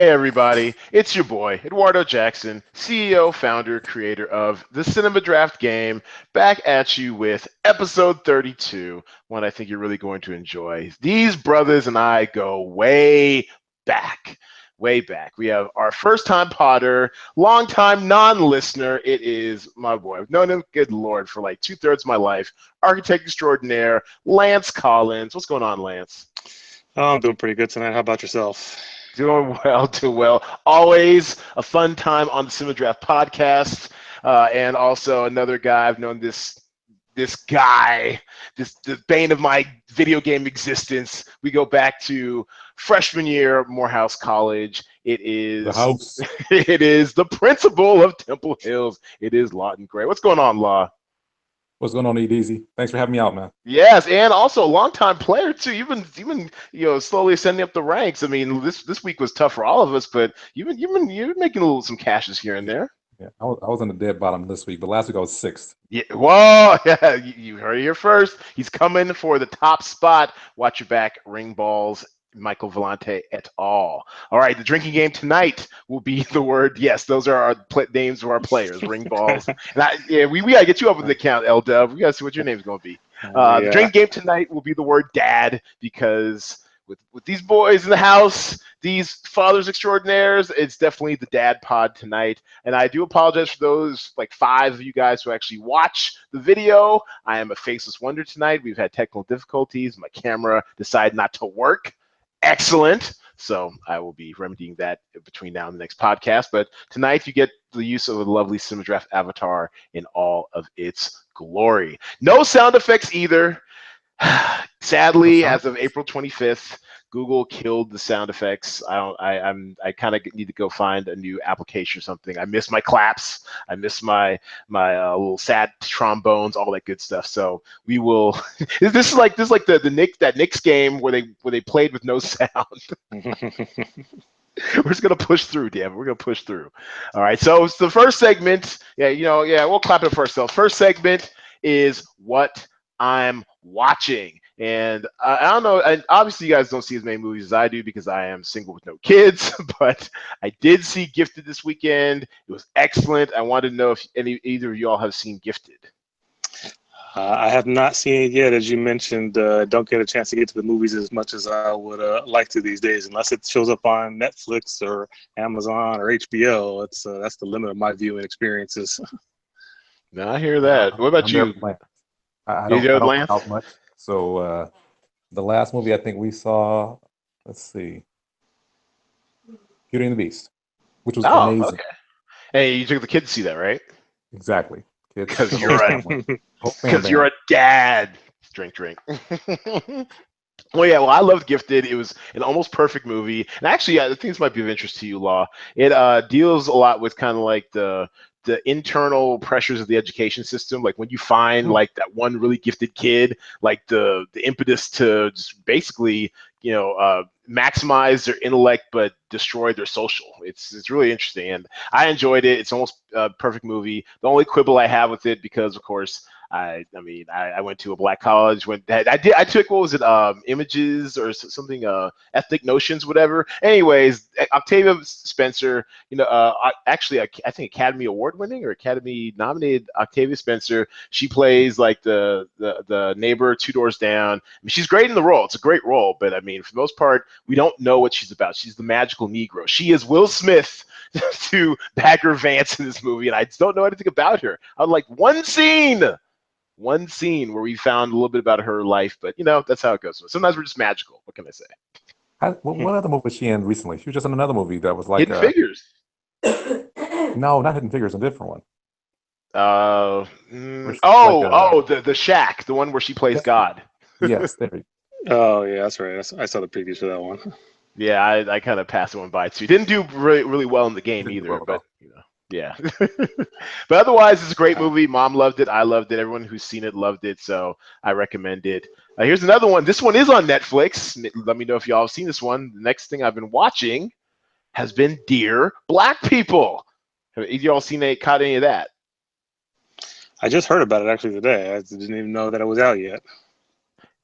Hey everybody, it's your boy, Eduardo Jackson, CEO, founder, creator of the Cinema Draft Game, back at you with episode 32, one I think you're really going to enjoy. These brothers and I go way back. Way back. We have our first time Potter, long time non-listener. It is my boy. I've known him, good Lord, for like 2/3 of my life. Architect extraordinaire, Lance Collins. What's going on, Lance? Oh, I'm doing pretty good tonight. How about yourself? Doing well, doing well. Always a fun time on the Cinema Draft podcast, and also another guy I've known this guy, this the bane of my video game existence. We go back to freshman year, Morehouse College. It The is house. it is the principal of Temple Hills. It is Lawton Gray. What's going on, Law? What's going on, EDZ? Thanks for having me out, man. Yes, and also a longtime player too. You've been slowly ascending up the ranks. I mean, this week was tough for all of us, but you've been making some cashes here and there. Yeah, I was in the dead bottom this week, but last week I was sixth. Yeah, whoa, yeah, you heard it here first. He's coming for the top spot. Watch your back, ring balls. Michael Vellante et al. All right, the drinking game tonight will be the word. Yes, those are our names of our players. Ring balls. And we gotta get you up with the count, L Dub. We gotta see what your name's gonna be. The Yeah, drinking game tonight will be the word dad because with these boys in the house, these fathers extraordinaires, it's definitely the dad pod tonight. And I do apologize for those like 5 of you guys who actually watch the video. I am a faceless wonder tonight. We've had technical difficulties. My camera decided not to work. Excellent. So I will be remedying that between now and the next podcast. But tonight you get the use of a lovely Cinedraft avatar in all of its glory. No sound effects either. Sadly, as of April 25th, Google killed the sound effects. I kind of need to go find a new application or something. I miss my claps. I miss my little sad trombones, all that good stuff. So we will. This is like the Knicks game where they played with no sound. We're just gonna push through, damn it. We're gonna push through. All right. So it's the first segment. Yeah. We'll clap it for ourselves. First segment is what I'm watching. And I don't know. And obviously, you guys don't see as many movies as I do because I am single with no kids. But I did see Gifted this weekend. It was excellent. I wanted to know if either of you all have seen Gifted. I have not seen it yet. As you mentioned, don't get a chance to get to the movies as much as I would like to these days, unless it shows up on Netflix or Amazon or HBO. That's the limit of my viewing experiences. Now I hear that. What about I'm there you? for Lance. I You don't know, I don't Lance? out much. So the last movie I think we saw, let's see, Beauty and the Beast, which was Oh, amazing. okay. Hey, you took the kid to see that, right? Exactly. Kids, Because the you're whole a family, whole because family. you're a dad. Drink. Well, yeah. Well, I loved Gifted. It was an almost perfect movie, and actually, I think this might be of interest to you, Law. It deals a lot with kind of like the internal pressures of the education system. Like when you find like that one really gifted kid, like the impetus to just basically maximize their intellect but destroy their social. It's really interesting, and I enjoyed it. It's almost a perfect movie. The only quibble I have with it, because of course I went to a black college. I took, what was it, images or something, ethnic notions, whatever. Anyways, Octavia Spencer, actually I think Academy Award winning or Academy nominated Octavia Spencer. She plays like the neighbor 2 doors down. I mean, she's great in the role. It's a great role, but I mean, for the most part, we don't know what she's about. She's the magical Negro. She is Will Smith to Bagger Vance in this movie, and I just don't know anything about her. I would like one scene where we found a little bit about her life, but that's how it goes. Sometimes we're just magical. What can I say? What other movie was she in recently? She was just in another movie that was like Hidden Figures. no, not Hidden Figures, a different one. Where she's like The Shack, the one where she plays God. yes, there you Oh yeah, that's right. I saw the previews for that one. Yeah, I kind of passed one by too. Didn't do really really well in the game didn't do either, well at but all. yeah. But otherwise, it's a great movie. Mom loved it. I loved it. Everyone who's seen it loved it. So I recommend it. Here's another one. This one is on Netflix. Let me know if y'all have seen this one. The next thing I've been watching has been Dear Black People. Have y'all caught any of that? I just heard about it actually today. I didn't even know that it was out yet.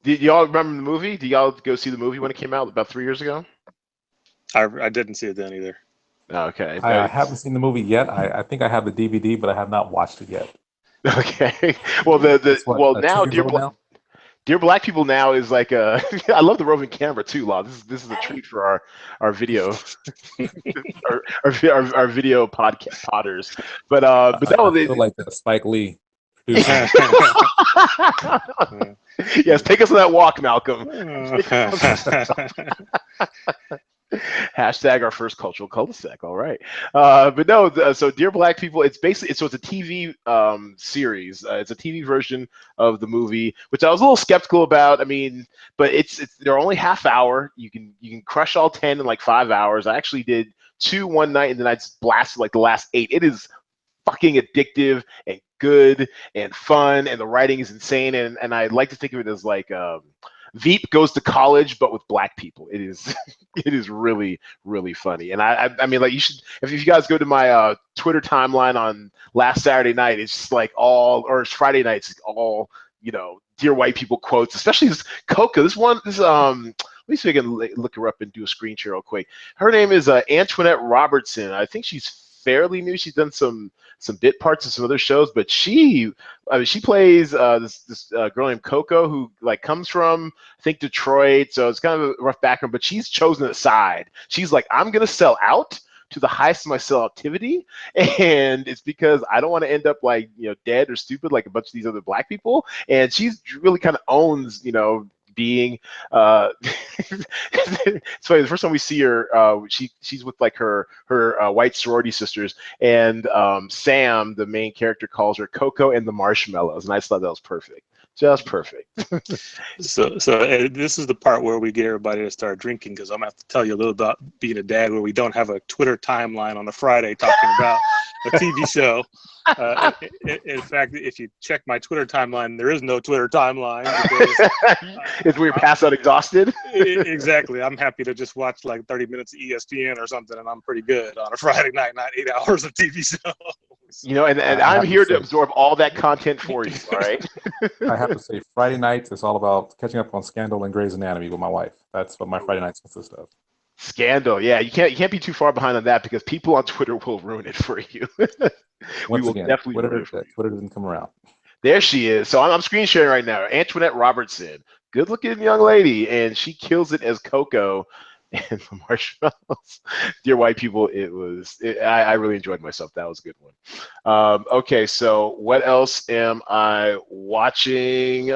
Did y'all remember the movie? Did y'all go see the movie when it came out about 3 years ago? I didn't see it then either. Okay. I haven't seen the movie yet. I think I have the DVD, but I have not watched it yet. Okay. Well, It's what, now 2 years old now? Dear Black People now is like a. I love the roving camera too, Law. This is a treat for our video our video podcast potters. But no, I feel like Spike Lee producing. yes, take us on that walk, Malcolm. Hashtag our first cultural cul-de-sac. All right, but no. So Dear Black People, it's basically it's a TV series. It's a TV version of the movie, which I was a little skeptical about. I mean, but it's they're only half hour. You can crush all 10 in like 5 hours. I actually did 2 one night, and then I just blasted like the last 8. It is fucking addictive and good and fun, and the writing is insane. And I like to think of it as like Veep goes to college, but with black people. It is it is really, really funny. And I mean, like, you should, if you guys go to my Twitter timeline on last Saturday night, it's just like or it's Friday nights, all, Dear White People quotes, especially this Coco. Let me see if I can look her up and do a screen share real quick. Her name is Antoinette Robertson. I think she's fairly new. She's done some bit parts in some other shows, but she plays this girl named Coco, who like comes from, I think, Detroit, so it's kind of a rough background, but she's chosen a side. She's like, I'm gonna sell out to the highest of my selectivity, and it's because I don't want to end up like dead or stupid like a bunch of these other black people. And she's really kind of owns being it's funny, the first time we see her, she's with like her white sorority sisters, and Sam, the main character, calls her Coco and the Marshmallows, and I just thought that was perfect. Just perfect. So this is the part where we get everybody to start drinking, because I'm gonna have to tell you a little about being a dad where we don't have a Twitter timeline on a Friday talking about a TV show. In fact, if you check my Twitter timeline, there is no Twitter timeline. It's where you pass out exhausted. Exactly. I'm happy to just watch like 30 minutes of ESPN or something, and I'm pretty good on a Friday night, not 8 hours of TV shows. And I'm here to absorb all that content for you. All right. I have to say, Friday nights, it's all about catching up on Scandal and Grey's Anatomy with my wife. That's what my Friday nights consist of. Scandal, yeah, you can't be too far behind on that, because people on Twitter will ruin it for you. Once again, Twitter doesn't come around. There she is. So I'm screen sharing right now. Antoinette Robertson, good-looking young lady, and she kills it as Coco and the Marshmallows. Dear White People, I really enjoyed myself. That was a good one. Okay, so what else am I watching?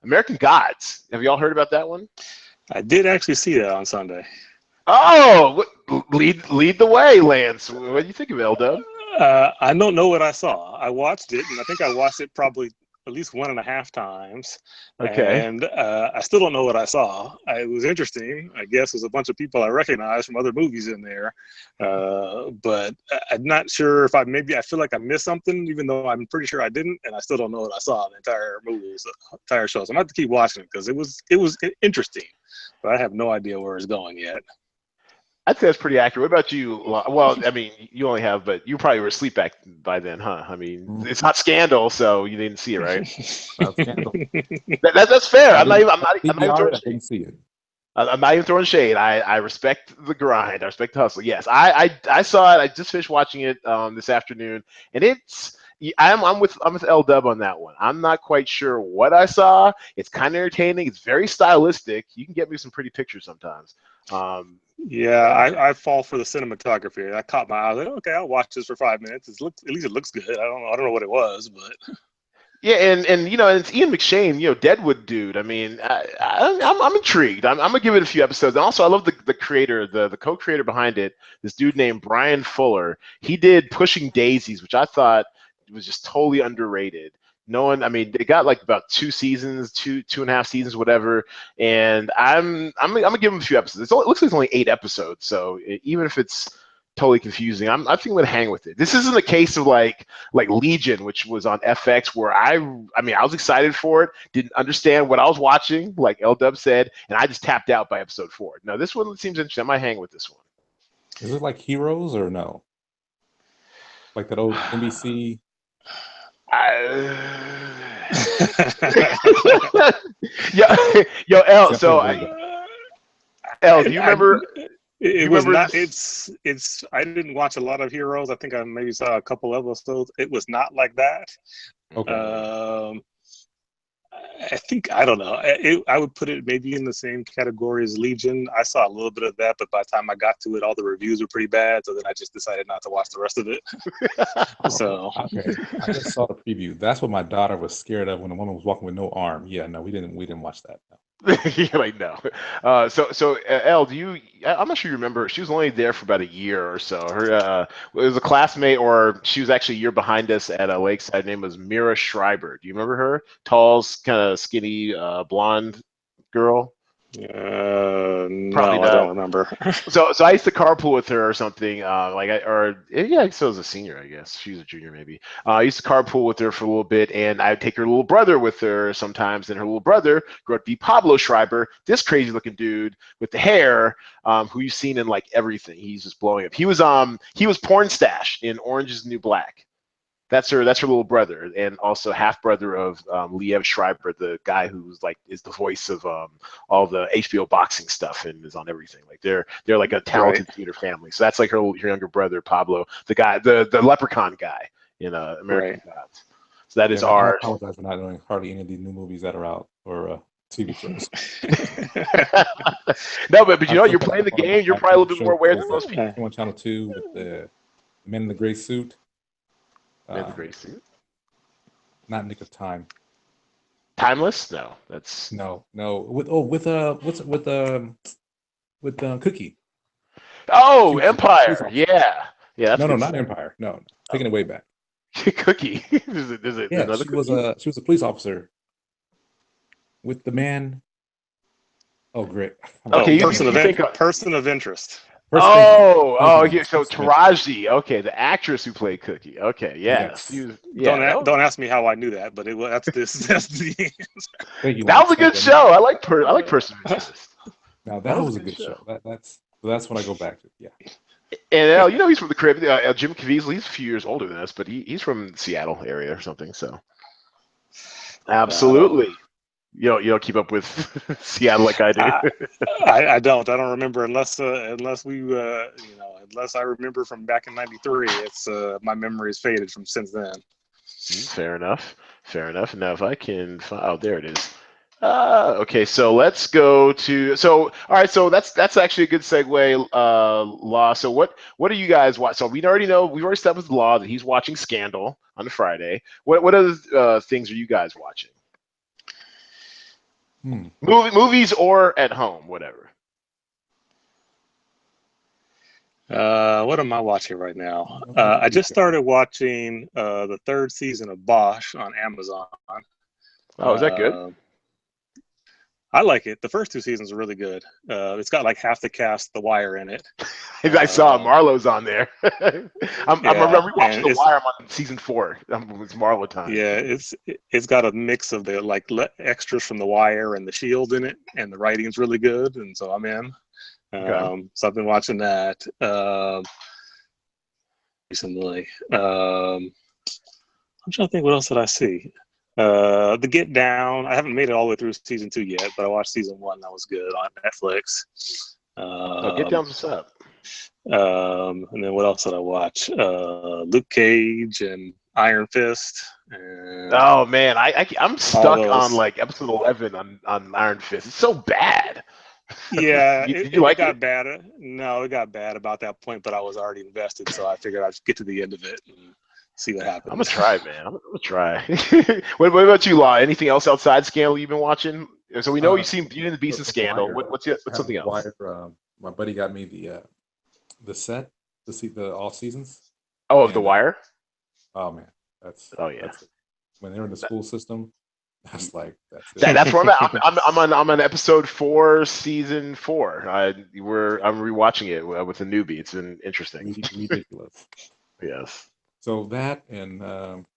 American Gods. Have you all heard about that one? I did actually see that on Sunday. Oh, lead the way, Lance. What do you think of L-Dub? I don't know what I saw. I watched it, and I think I watched it probably at least 1.5 times. Okay. And I still don't know what I saw. It was interesting. I guess there's a bunch of people I recognize from other movies in there. But I'm not sure if I feel like I missed something, even though I'm pretty sure I didn't, and I still don't know what I saw in the entire movie, entire show. So I'm going to have to keep watching it, because it was interesting. But I have no idea where it's going yet. I'd say that's pretty accurate. What about you? Well, I mean, you only have, but you probably were asleep back by then, huh? I mean, it's not Scandal, so you didn't see it, right? Scandal. That's fair. I'm not even throwing shade. I didn't see it. I'm not even throwing shade. I respect the grind. I respect the hustle. Yes, I saw it. I just finished watching it this afternoon, and I'm with L-Dub on that one. I'm not quite sure what I saw. It's kind of entertaining. It's very stylistic. You can get me some pretty pictures sometimes. Yeah, I fall for the cinematography. I caught my eye. I was like, okay, I'll watch this for 5 minutes. At least it looks good. I don't know what it was, but yeah, and it's Ian McShane, Deadwood dude. I mean, I'm intrigued. I'm gonna give it a few episodes. And also, I love the creator, the co-creator behind it. This dude named Brian Fuller. He did Pushing Daisies, which I thought was just totally underrated. They got like about 2 seasons, 2.5 seasons, whatever. And I'm gonna give them a few episodes. It looks like it's only 8 episodes, so even if it's totally confusing, I think I'm gonna hang with it. This isn't a case of like Legion, which was on FX, where I was excited for it, didn't understand what I was watching, like L-Dub said, and I just tapped out by episode 4. No, this one seems interesting. I might hang with this one. Is it like Heroes or no? Like that old NBC? Yo, L. So El, do you remember? It was not. This? It's. I didn't watch a lot of Heroes. I think I maybe saw a couple episodes. It was not like that. Okay. I think I don't know. I would put it maybe in the same category as Legion. I saw a little bit of that, but by the time I got to it, all the reviews were pretty bad. So then I just decided not to watch the rest of it. So Okay, I just saw the preview. That's what my daughter was scared of when a woman was walking with no arm. Yeah, no, we didn't watch that. No. You're like, no. So El, do you? I'm not sure you remember. She was only there for about a year or so. Her it was a classmate, or she was actually a year behind us at Lakeside. Her name was Mira Schreiber. Do you remember her? Tall, kind of skinny, blonde girl. no, Probably I not. don't remember. So I used to carpool with her or something. I still was a senior, I guess. She was a junior, maybe. I used to carpool with her for a little bit, and I'd take her little brother with her sometimes. And her little brother grew up to be Pablo Schreiber, this crazy looking dude with the hair, who you've seen in like everything. He's just blowing up. He was Porn Stash in Orange Is the New Black. That's her little brother, and also half brother of Liev Schreiber, the guy who's like is the voice of all the HBO boxing stuff and is on everything. Like they're like a talented theater family. So that's like her younger brother Pablo, the guy, the leprechaun guy in American Gods. So that is Yeah, I our. apologize for not knowing hardly any of these new movies that are out or TV shows. No, but you know I you're playing the game. You're probably a little bit more aware than most people. On Channel 2 with the Men in the Gray Suit. Man in the Gray Suit. Not Nick of Time. Timeless? No, that's no. With Cookie. Oh, Empire. Yeah. That's no, not Empire. No, taking it way back. Cookie. Is it Yeah, another she Cookie? was a police officer with the man. Oh, great. Okay, person of interest. Yeah. So Taraji. Okay, the actress who played Cookie. Okay, yes. Don't ask me how I knew that, but that's the. That was a good show. I like Person of Interest. Now that was a good show. That's when I go back to. Yeah. And he's from the Caribbean. Jim Caviezel, he's a few years older than us, but he's from the Seattle area or something. So, absolutely. You don't keep up with Seattle like I do. I don't. I don't remember unless I remember from back in '93. It's my memory is faded from since then. Fair enough. Now, if I can find, there it is. Okay, so let's go to all right. So that's actually a good segue. Law. So what do you guys watch? So we've already established Law that he's watching Scandal on Friday. What other things are you guys watching? Movies or at home, whatever. What am I watching right now? I just started watching the third season of Bosch on Amazon. Oh, is that good? I like it. The first two seasons are really good. It's got like half the cast The Wire in it. I saw Marlowe's on there. I'm rewatching The Wire. I'm on season 4. It's Marlowe time. Yeah, it's got a mix of the extras from The Wire and The Shield in it, and the writing's really good, and so I'm in. So I've been watching that recently. I'm trying to think what else did I see. The Get Down. I haven't made it all the way through season 2 yet, but I watched season 1. That was good on Netflix. Get Down's what's up. And then what else did I watch? Luke Cage and Iron Fist. Oh man, I'm stuck on like episode 11 on Iron Fist. It's so bad. Yeah, it got bad. No, it got bad about that point, but I was already invested, so I figured I'd get to the end of it and see what happens. I'm gonna try, man. I'm gonna try. What about you, Law? Anything else outside Scandal you've been watching? So we know you've seen Beauty and the Beast and Scandal. What's something else? My buddy got me the set to see the all seasons. Oh, of The Wire. Oh man, that's when they're in the school system. That's it. That's where I'm at. I'm on episode 4, season 4. I'm rewatching it with a newbie. It's been interesting. Ridiculous. Yes. So that and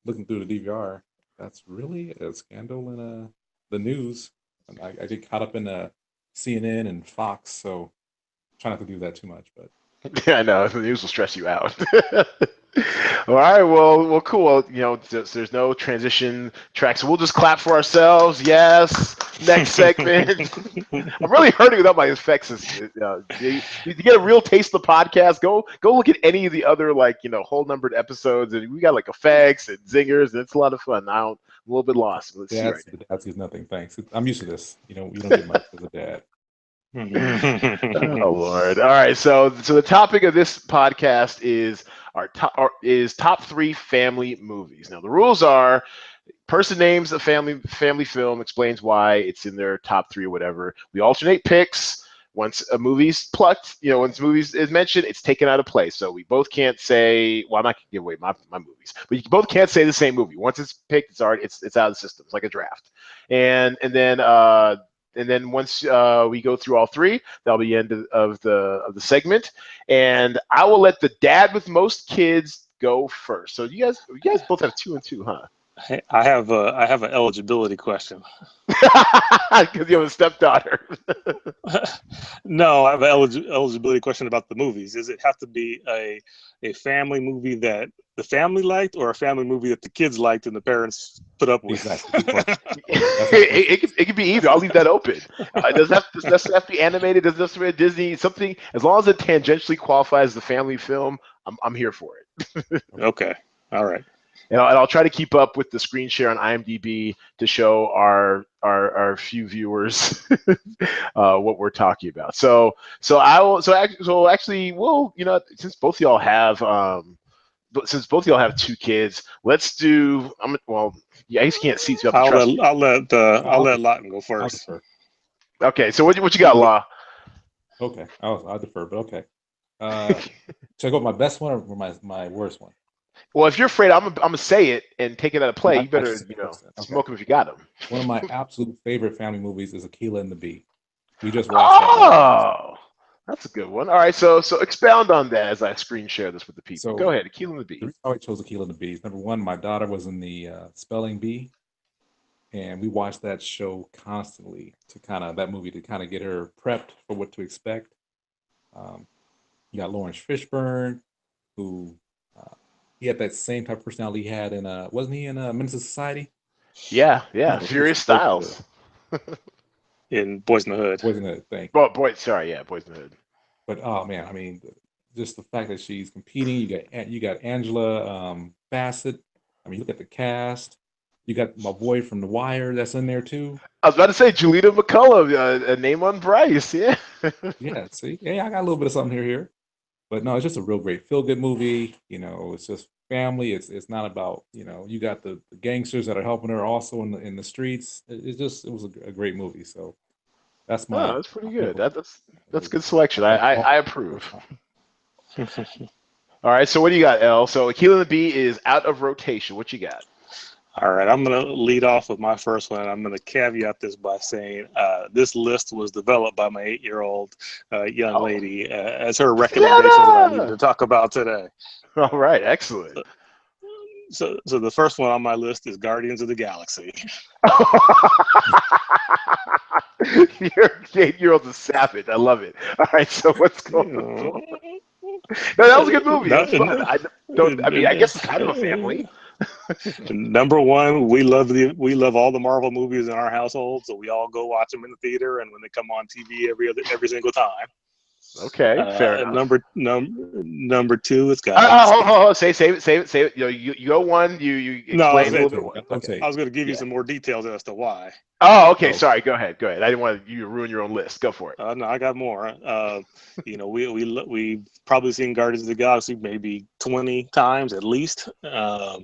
looking through the DVR, that's really a scandal in the news. And I get caught up in CNN and Fox, so try not to do that too much. But yeah, I know the news will stress you out. All right, well, cool. Well, there's no transition track, so we'll just clap for ourselves. Yes. Next segment. I'm really hurting without my effects. You get a real taste of the podcast. Go look at any of the other whole numbered episodes, and we got like effects and zingers, and it's a lot of fun. I'm a little bit lost. Let's see right The dads get nothing. Thanks. I'm used to this. You don't get much as a dad. Oh Lord! All right, so the topic of this podcast is top 3 family movies. Now the rules are: person names a family film, explains why it's in their top 3 or whatever. We alternate picks. Once a movie's plucked, once movies is mentioned, it's taken out of play. So we both can't say. Well, I'm not gonna give away my movies, but you both can't say the same movie. Once it's picked, it's out of the system. It's like a draft, and then once we go through all 3, that'll be the end of the segment. And I will let the dad with most kids go first. So you guys both have 2 and 2, huh? I have an eligibility question. Because you have a stepdaughter. No, I have an eligibility question about the movies. Does it have to be a family movie that the family liked, or a family movie that the kids liked and the parents put up with? Exactly. It could be either. I'll leave that open. It doesn't have to be animated. It doesn't have to be Disney. Something, as long as it tangentially qualifies as a family film, I'm here for it. Okay. All right. And I'll try to keep up with the screen share on IMDb to show our few viewers what we're talking about. So actually, well, since both of y'all have 2 kids, let's do. You guys can't see, so you have to trust me. I'll let Lawton go first. Okay, so what you got, Law? Okay, I'll defer, but okay. Should I go with my best one or my worst one? Well, if you're afraid I'm gonna say it and take it out of play, you better smoke them if you got them. One of my absolute favorite family movies is Akeelah and the Bee. We just watched that. Oh, that's a good one. All right, so expound on that as I screen share this with the people. So, go ahead, Akeelah and the Bee. The reason why I chose Akeelah and the Bee is, number one, my daughter was in the spelling bee, and we watched that show constantly to kind of get her prepped for what to expect. You got Lawrence Fishburne, who he had that same type of personality he had in wasn't he in Menace to Society? Yeah, Furious Styles. In Boys in the Hood. Boys in the Hood, thank you. Boys in the Hood. But oh man, I mean, just the fact that she's competing. You got Angela Bassett. I mean, look at the cast. You got my boy from The Wire that's in there too. I was about to say Julieta McCullough, a name on Bryce. Yeah. Yeah. See, I got a little bit of something here. But no, it's just a real great feel-good movie. It's just family. It's not about, you got the gangsters that are helping her also in the streets. It was a great movie. So that's that's pretty good. That's a good selection. I approve. All right, so what do you got, Elle? So Akeelah and the Bee is out of rotation. What you got? All right, I'm going to lead off with my first one. I'm going to caveat this by saying this list was developed by my 8-year-old young lady as her recommendations that I need to talk about today. All right, excellent. So the first one on my list is Guardians of the Galaxy. Your 8-year-old's a savage. I love it. All right, so what's going on? No, that was a good movie. That's fun. I guess it's kind of a family. Number one, we love all the Marvel movies in our household, so we all go watch them in the theater, and when they come on TV every single time. Okay, fair enough. Number two, it's got. Save it. You go one. You explain a little bit. Okay. I was going to give you some more details as to why. Oh, okay. Sorry. Go ahead. I didn't want you to ruin your own list. Go for it. No, I got more. We've probably seen Guardians of the Galaxy maybe 20 times at least. The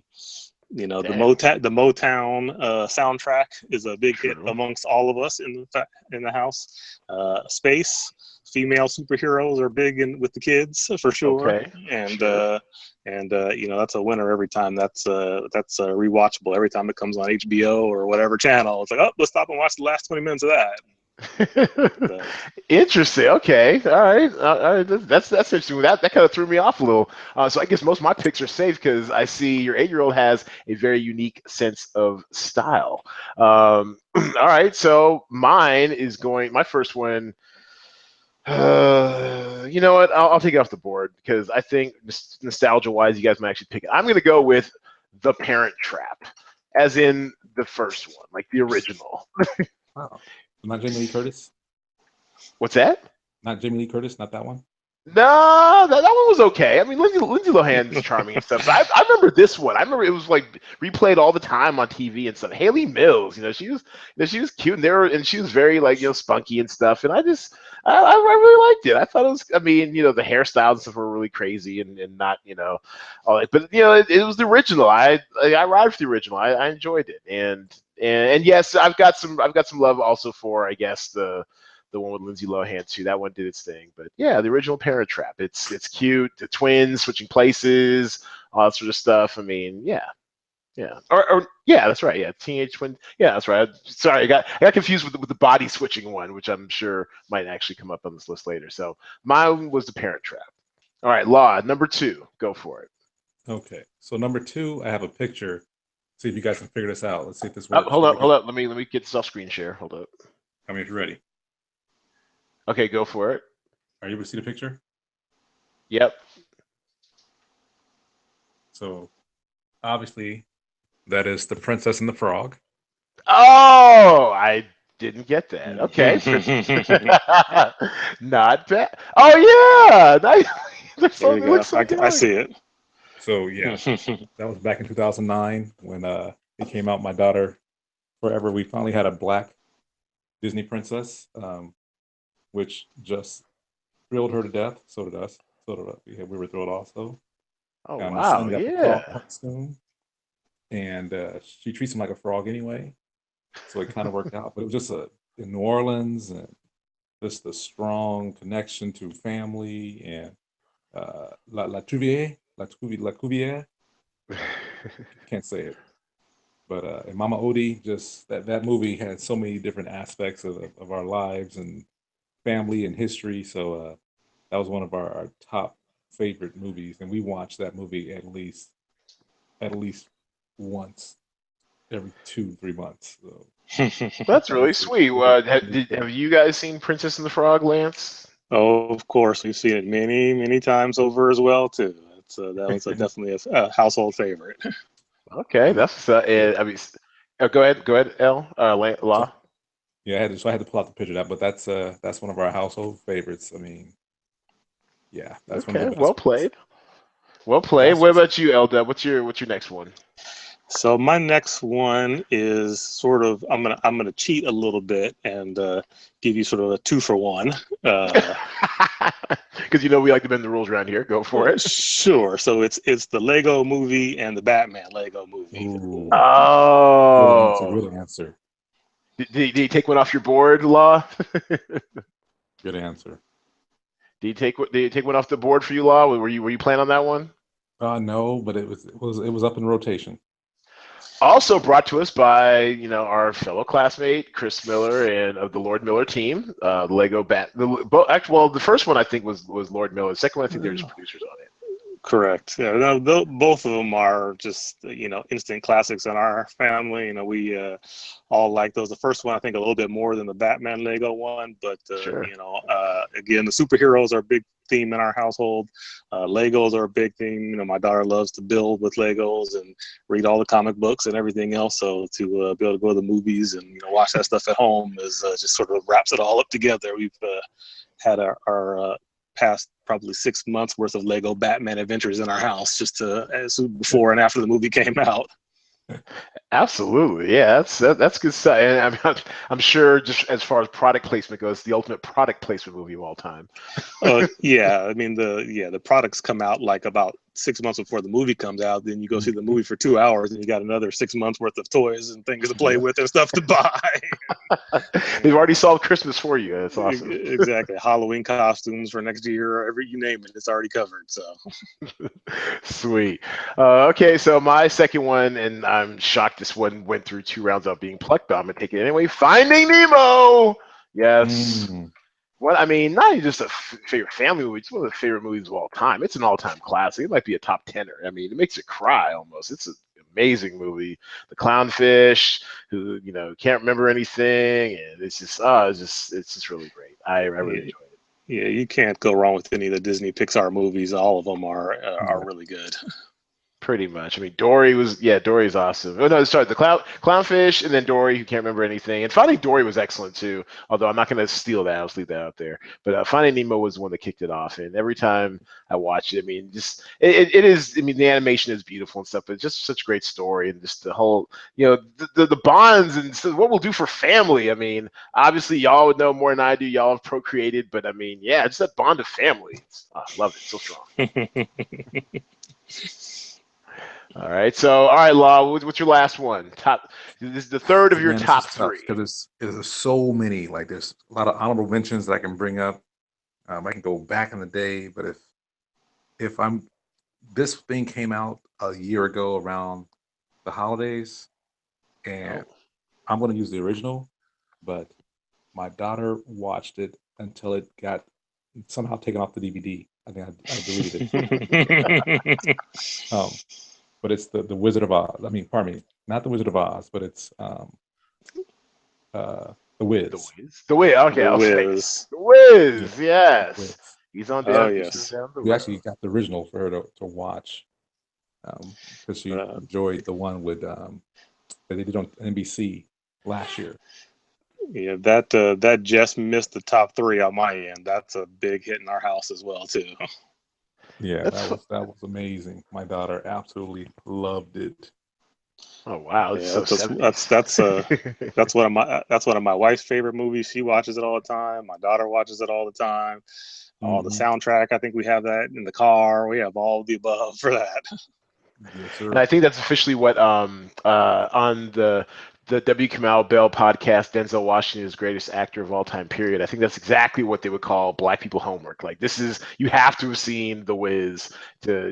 Motown soundtrack is a big hit amongst all of us in the house. Space. Female superheroes are big with the kids for sure. Okay. And that's a winner every time. That's rewatchable every time it comes on HBO or whatever channel. It's like, oh, let's stop and watch the last 20 minutes of that. Interesting. Okay. All right. That's interesting. That kind of threw me off a little. So I guess most of my picks are safe because I see your 8-year-old has a very unique sense of style. All right. So my first one. You know what? I'll take it off the board because I think nostalgia-wise, you guys might actually pick it. I'm going to go with The Parent Trap, as in the first one, like the original. Wow. Not Jamie Lee Curtis? What's that? Not Jamie Lee Curtis? Not that one? No, that one was okay. I mean, Lindsay Lohan's charming and stuff. But I remember this one. I remember it was like replayed all the time on TV and stuff. Haley Mills, she was cute, and she was very like spunky and stuff. And I really liked it. I thought it was. I mean, the hairstyles and stuff were really crazy and not all that. But it was the original. I ride for the original. I enjoyed it, and yes, I've got some love also for, I guess, the one with Lindsay Lohan too. That one did its thing. But yeah, the original Parent Trap. It's cute. The twins switching places, all that sort of stuff. I mean, yeah. Or yeah, that's right. Yeah, Teenage Twin. Yeah, that's right. Sorry, I got confused with the body switching one, which I'm sure might actually come up on this list later. So mine was the Parent Trap. All right, Law, number 2. Go for it. Okay. So number 2, I have a picture. See if you guys can figure this out. Let's see if this Oh, works. hold up. Let me get this off screen share. Hold up. Tell me if you're ready. Okay, go for it. Are you able to see the picture? Yep. So obviously that is the Princess and the Frog. Oh, I didn't get that. Okay. Not bad. Oh yeah. Nice. There you go. I see it. So yeah, that was back in 2009 when it came out. My daughter, forever, we finally had a black Disney princess, which just thrilled her to death. So did us. So did us. We were thrilled also. Oh My wow. son got the Yeah. frog costume, and she treats him like a frog anyway. So it kind of worked out. But it was just in New Orleans, and just the strong connection to family and La Trouvière. Can't say it. But and Mama Odie, just that movie had so many different aspects of our lives and family and history. So that was one of our top favorite movies, and we watched that movie at least once every 2-3 months. So That's really sweet. Have you guys seen Princess and the Frog, Lance? Oh, of course, we've seen it many, many times over as well too. That was definitely a household favorite. Okay, that's I mean, go ahead, L. Law. Yeah, I had to pull out the picture of that, but that's one of our household favorites. I mean, yeah, that's one of the best. Well played. Well played. What about you, L? What's your next one? So my next one is sort of I'm gonna cheat a little bit and give you sort of a 2-for-1. Because we like to bend the rules around here. Go for it. Sure. So it's the Lego Movie and the Batman Lego Movie. Ooh. Oh, good answer. Did you take one off your board, Law? Good answer. Did you take one off the board for you, Law? Were you planning on that one? No, but it was up in rotation. Also brought to us by our fellow classmate Chris Miller and of the Lord Miller team, Lego Bat. The first one I think was Lord Miller. The second one I think they were just producers on it. Correct. Yeah, no, both of them are just instant classics in our family. We all like those. The first one I think a little bit more than the Batman Lego one, but Sure. Again, the superheroes are a big theme in our household. Legos are a big theme. My daughter loves to build with Legos and read all the comic books and everything else. So to be able to go to the movies and watch that stuff at home is just sort of wraps it all up together. We've had our past probably 6 months worth of Lego Batman adventures in our house just before and after the movie came out. Absolutely, yeah, that's good stuff. And I'm sure, just as far as product placement goes, the ultimate product placement movie of all time. Yeah, I mean the products come out like about 6 months before the movie comes out. Then you go see the movie for 2 hours, and you got another 6 months worth of toys and things to play with and stuff to buy. They've already solved Christmas for you. That's awesome. Exactly. Halloween costumes for next year, you name it, it's already covered. So sweet. Okay, so my second one, and I'm shocked this one went through 2 rounds of being plucked, but I'm gonna take it anyway. Finding Nemo. Yes. Well, I mean, not even just a favorite family movie. It's one of the favorite movies of all time. It's an all-time classic. It might be a top 10er. I mean, it makes you cry almost. It's an amazing movie. The clownfish who can't remember anything, and it's just really great. I really enjoyed it. Yeah, you can't go wrong with any of the Disney Pixar movies. All of them are really good. Pretty much. I mean, Dory's awesome. Oh no, sorry, the clownfish, and then Dory, who can't remember anything. And Finding Dory was excellent too. Although I'm not going to steal that, I'll just leave that out there. But Finding Nemo was the one that kicked it off. And every time I watch it, I mean, just it is. I mean, the animation is beautiful and stuff, but it's just such a great story and just the whole, the bonds and so what we'll do for family. I mean, obviously y'all would know more than I do. Y'all have procreated, but I mean, yeah, it's that bond of family. I love it. So strong. All right. So, all right, Law. What's your last one? This is the third of your Man, top three. because there's so many. Like there's a lot of honorable mentions that I can bring up. I can go back in the day, but if this thing came out a year ago around the holidays, and I'm going to use the original, but my daughter watched it until it got somehow taken off the DVD. I think I deleted it. But it's the Wizard of Oz. I mean, pardon me, not the Wizard of Oz, but it's the Wiz. The Wiz. Okay, The I'll say Wiz. The Wiz. Yeah, Yes, Wiz. he's on Oh, down. yes. Down the We road. actually got the original for her to watch because she enjoyed the one with that they did on NBC last year. Yeah, that just missed the top three on my end. That's a big hit in our house as well too. Yeah, that was amazing. My daughter absolutely loved it. Oh wow, Yeah, so that's one of my wife's favorite movies. She watches it all the time. My daughter watches it all the time. All the soundtrack, I think we have that in the car. We have all of the above for that. Yes, sir. And I think that's officially what on the W. Kamau Bell podcast, Denzel Washington is greatest actor of all time. Period. I think that's exactly what they would call Black people homework. Like this is you have to have seen The Wiz to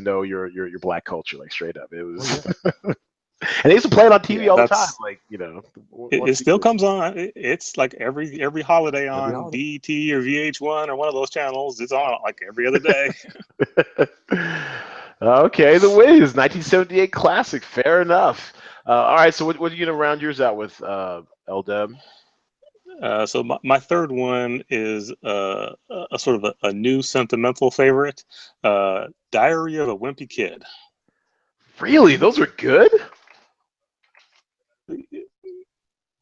know your Black culture. Like straight up, it was. And they used to play it on TV all the time. Like it still comes on. It's like every holiday on BET or VH1 or one of those channels. It's on like every other day. Okay, The Wiz, 1978 classic. Fair enough. All right, so what are you gonna round yours out with, LDub? So my third one is a sort of a new sentimental favorite, Diary of a Wimpy Kid. Really, those are good. I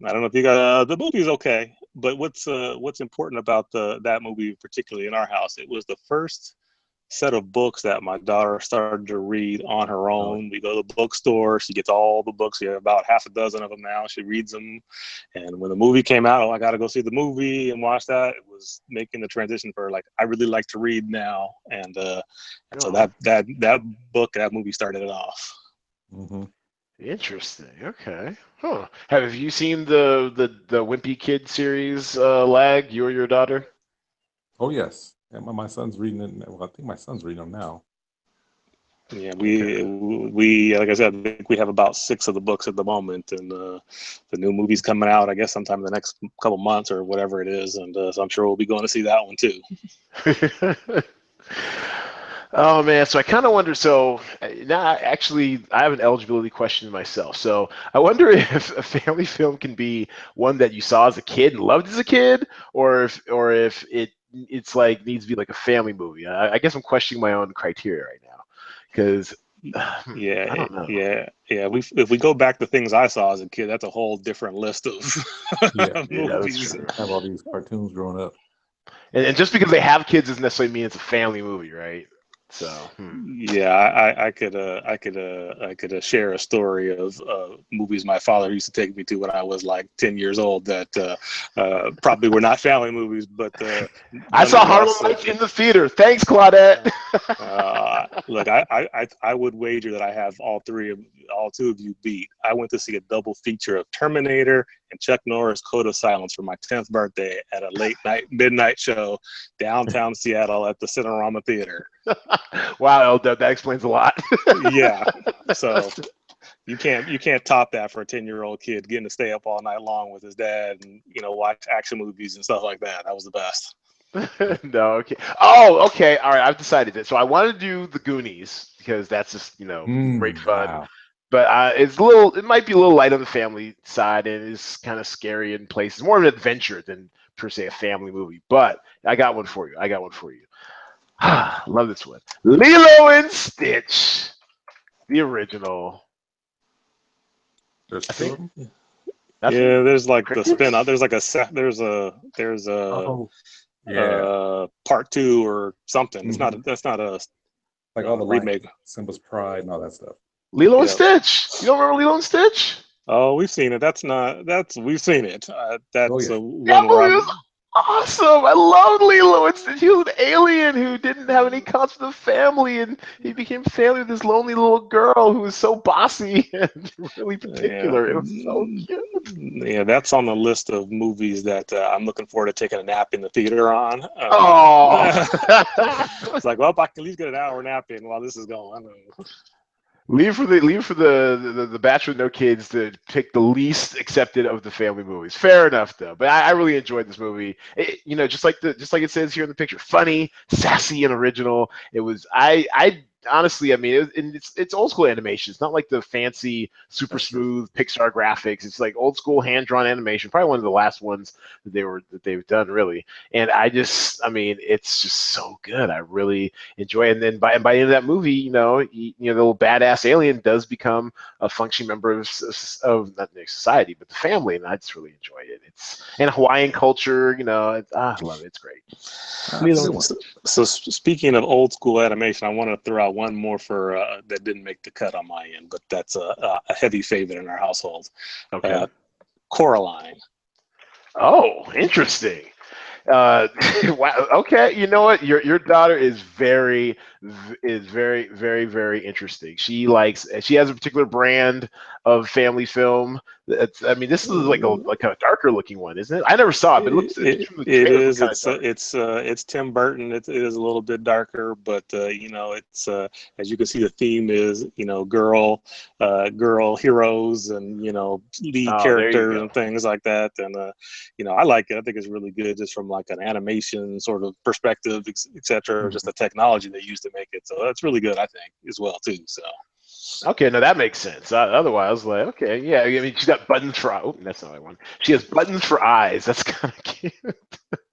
don't know if you got the movie's okay, but what's important about that movie, particularly in our house, it was the first set of books that my daughter started to read on her own. We go to the bookstore, she gets all the books. We have about half a dozen of them now. She reads them, and when the movie came out, I got to go see the movie and watch that. It was making the transition for like I really like to read now, and so that book, that movie started it off. Mm-hmm. Interesting. Okay. Huh. Have you seen the Wimpy Kid series, Lag? You or your daughter? Oh yes. Yeah, my son's reading it. Well, I think my son's reading them now. Yeah, we like I said, I think we have about 6 of the books at the moment, and the new movie's coming out, I guess, sometime in the next couple months or whatever it is, and so I'm sure we'll be going to see that one too. Oh man, so I kind of wonder. So now, actually, I have an eligibility question myself. So I wonder if a family film can be one that you saw as a kid and loved as a kid, or if it's like needs to be like a family movie. I guess I'm questioning my own criteria right now, because I don't know. Yeah. If we go back to things I saw as a kid, that's a whole different list of movies. That's true. I have all these cartoons growing up. And just because they have kids doesn't necessarily mean it's a family movie, right? So yeah, I could share a story of movies my father used to take me to when I was like 10 years old that probably were not family movies, but I saw Harlem Nights in the theater. Thanks, Claudette. Look, I would wager that I have all two of you beat. I went to see a double feature of Terminator and Chuck Norris Code of Silence for my 10th birthday at a midnight show downtown Seattle at the Cinerama Theater. Wow, that explains a lot. Yeah, so you can't top that for a 10-year-old kid getting to stay up all night long with his dad and watch action movies and stuff like that. That was the best. No, okay. Oh, okay. All right, I've decided it. So I want to do the Goonies because that's just great fun. Wow. But it might be a little light on the family side, and it's kind of scary in places. More of an adventure than per se a family movie, but I got one for you. Love this one. Lilo and Stitch, the original. There's I two think of them. that's Yeah, there's like the crickets. spin-off. There's like there's a Oh, yeah. part 2 or something. It's not Mhm. that's not a Like all the remake. like Simba's Pride and all that stuff. Lilo and Yeah. Stitch. You don't remember Lilo and Stitch? Oh, we've seen it. We've seen it. Oh That's yeah. That one where movie I'm. was awesome. I loved Lilo and Stitch. He was an alien who didn't have any concept of family, and he became family with this lonely little girl who was so bossy and really Yeah, particular. It was so cute. yeah, that's on the list of movies that I'm looking forward to taking a nap in the theater on. Oh. It's like, well, I can at least get an hour nap in while this is going. Leave for the Bachelor with No Kids to pick the least accepted of the family movies. Fair enough though, but I really enjoyed this movie. Just like it says here in the picture, funny, sassy, and original. It was I honestly, I mean, it's old school animation. It's not like the fancy, super That's true. smooth Pixar graphics. It's like old school hand drawn animation. Probably one of the last ones that they've done really. And I mean, it's just so good. I really enjoy it. And then by the end of that movie, the little badass alien does become a functioning member of not the society, but the family, and I just really enjoy it. It's in Hawaiian culture, I love it. It's great. That's a good one. So speaking of old school animation, I want to throw out one more for that didn't make the cut on my end, but that's a heavy favorite in our household. Okay. Coraline. Oh, interesting. Wow. Okay. You know what? Your daughter is very, very, very interesting. She has a particular brand of family film. I mean, this is like a darker looking one, isn't it? I never saw it, but It from the trailers is. kind of dark. It's Tim Burton. It is a little bit darker, but it's as you can see, the theme is girl heroes and lead Oh, there you characters go. and things like that. And I like it. I think it's really good just from like an animation sort of perspective, etc. Just the technology they use to make it. So that's really good, I think, as well too. So. Okay, no, that makes sense. Otherwise, I was like, okay, yeah. I mean, she's got buttons for. Oh, that's not what I want. She has buttons for eyes. That's kind of cute.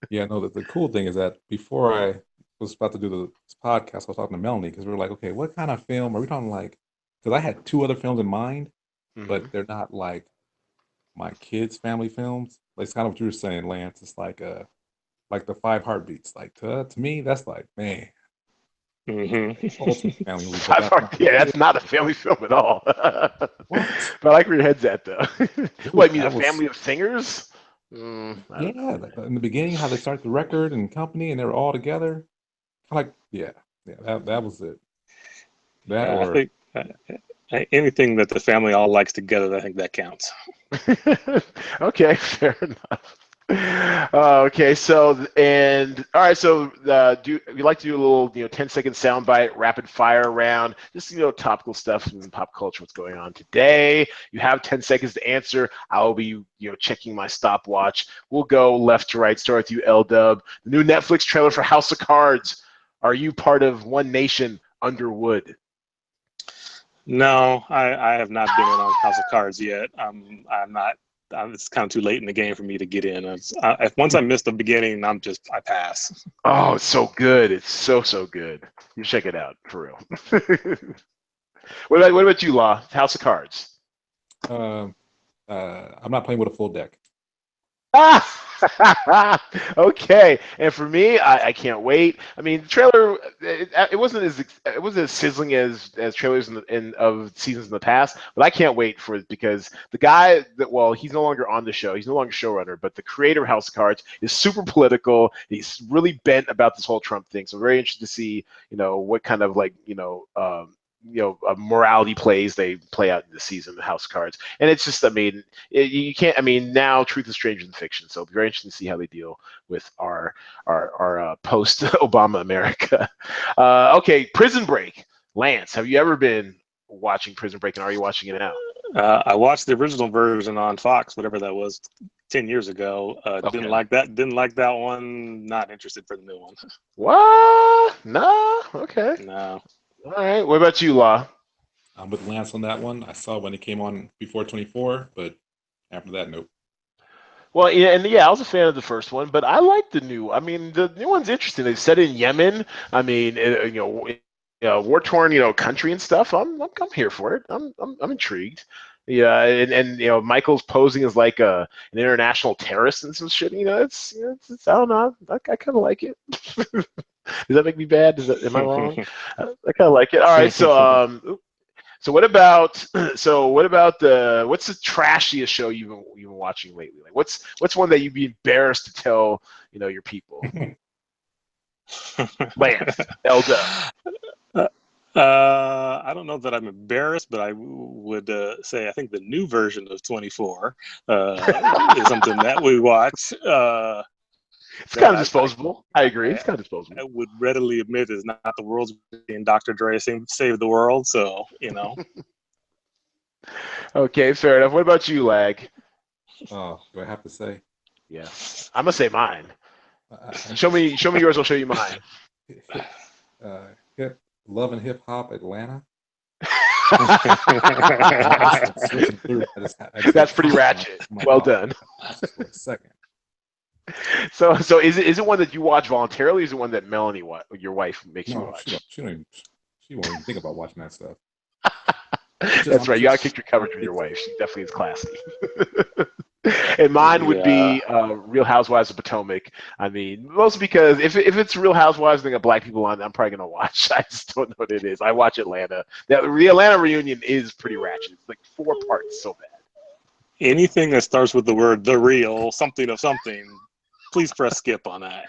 Yeah, no, the cool thing is that before I was about to do this podcast, I was talking to Melanie because we were like, okay, what kind of film are we talking like? Because I had two other films in mind, but they're not like my kids' family films. Like, it's kind of what you were saying, Lance. It's like the Five Heartbeats. Like to me, that's like, man, ultimate family movie. But that's not Yeah, that's not a family film at all. what. But I like where your head's at, though. What, I mean, a That was family of singers? I don't yeah. know. Like, in the beginning, how they start the record and company, and they were all together. Like yeah. That was it. That I or think anything that the family all likes together, I think that counts. Okay, fair enough. Okay, so all right, so we like to do a little 10-second soundbite, rapid fire round, just topical stuff in pop culture, what's going on today. You have 10 seconds to answer. I'll be checking my stopwatch. We'll go left to right. Start with you, L Dub. The new Netflix trailer for House of Cards. Are you part of One Nation Under Wood? No, I have not been in on House of Cards yet. I'm not. It's kind of too late in the game for me to get in. If once I miss the beginning, I pass. Oh, it's so good. It's so good. You check it out for real. What about you, Law? House of Cards. I'm not playing with a full deck. Okay, and for me, I can't wait. I mean, the trailer it wasn't as sizzling as trailers of seasons in the past, but I can't wait for it because the guy he's no longer on the show, he's no longer showrunner, but the creator of House of Cards is super political. He's really bent about this whole Trump thing, so I'm very interested to see what kind of morality plays they play out in the season of House of Cards. And it's just, I mean, you can't. I mean, now truth is stranger than fiction, so it'll be very interesting to see how they deal with our post-Obama America. Okay, Prison Break. Lance, have you ever been watching Prison Break, and are you watching it now? I watched the original version on Fox, whatever that was, 10 years ago. Okay. Didn't like that. Didn't like that one. Not interested for the new one. What? No. Okay. No. All right. What about you, Law? I'm with Lance on that one. I saw when it came on before 24, but after that, nope. Well, yeah, and yeah, I was a fan of the first one, but I like the new. I mean, the new one's interesting. They set in Yemen. I mean, war torn, country and stuff. I'm here for it. I'm intrigued. Yeah, and Michael's posing as like an international terrorist and some shit. It's I don't know. I kind of like it. Does that make me bad? Am I wrong? I kind of like it. All right, so what's the trashiest show you've been watching lately? Like what's one that you'd be embarrassed to tell your people? Lance, Elda. I don't know that I'm embarrassed, but I would say I think the new version of 24 is something that we watch. It's kind of disposable. I agree. It's kind of disposable. I would readily admit is not the world's and Dr. Dre save the world. So Okay, fair enough. What about you, Lag? Oh, do I have to say? Yeah, I'm gonna say mine. Show me yours. I'll show you mine. Love and Hip Hop Atlanta. That's pretty ratchet. Well done. For a second. So is it one that you watch voluntarily? Or is it one that Melanie, your wife, makes you watch? She won't even think about watching that stuff. That's right. You gotta kick your coverage with your wife. She definitely is classy. And mine would be Real Housewives of Potomac. I mean, mostly because if it's Real Housewives and they got black people on, I'm probably gonna watch. I just don't know what it is. I watch Atlanta. The Atlanta reunion is pretty ratchet. It's like 4 parts, so bad. Anything that starts with the word "the real" something of something, please press skip on that.